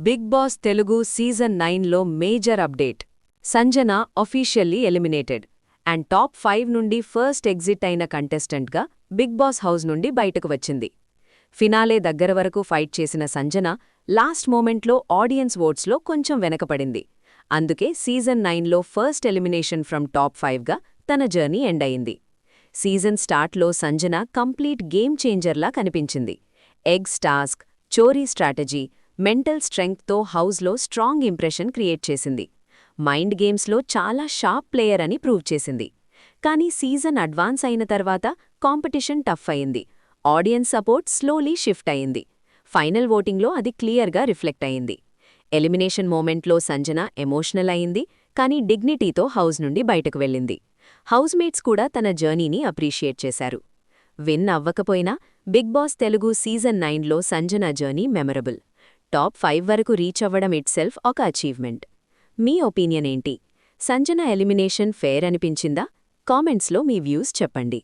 Big Boss Telugu season 9లో major update. Sanjana officially eliminated and top 5 నుండి first exit అయిన కంటెస్టెంట్గా big boss house నుండి బయటకు వచ్చింది. ఫినాలే దగ్గర వరకు ఫైట్ చేసిన సంజన లాస్ట్ మూమెంట్లో ఆడియన్స్ ఓట్స్లో కొంచెం వెనకపడింది. అందుకే సీజన్ 9లో ఫస్ట్ ఎలిమినేషన్ ఫ్రమ్ టాప్ 5గా తన జర్నీ ఎండ్ అయింది. సీజన్ స్టార్ట్లో సంజన కంప్లీట్ గేమ్ చేంజర్లా కనిపించింది. ఎగ్స్ టాస్క్, చోరీ స్ట్రాటజీ, మెంటల్ స్ట్రెంగ్త్తో హౌస్లో స్ట్రాంగ్ ఇంప్రెషన్ క్రియేట్ చేసింది. మైండ్ గేమ్స్లో చాలా షార్ప్ ప్లేయర్ అని ప్రూవ్ చేసింది. కానీ సీజన్ అడ్వాన్స్ అయిన తర్వాత కాంపిటీషన్ టఫ్ అయింది. ఆడియన్స్ సపోర్ట్ స్లోలీ షిఫ్ట్ అయింది. ఫైనల్ ఓటింగ్లో అది క్లియర్గా రిఫ్లెక్ట్ అయింది. ఎలిమినేషన్ మూమెంట్లో సంజన ఎమోషనల్ అయింది, కానీ డిగ్నిటీతో హౌస్ నుండి బయటకు వెళ్ళింది. హౌస్మేట్స్ కూడా తన జర్నీని అప్రీషియేట్ చేశారు. విన్ అవ్వకపోయినా బిగ్ బాస్ తెలుగు సీజన్ 9లో సంజన జర్నీ మెమరబుల్. టాప్ 5 వరకు రీచ్ అవ్వడం ఇట్సెల్ఫ్ ఒక అచీవ్మెంట్. మీ ఒపీనియన్ ఏంటి? సంజన ఎలిమినేషన్ ఫేర్ అనిపించిందా? కామెంట్స్లో మీ వ్యూస్ చెప్పండి.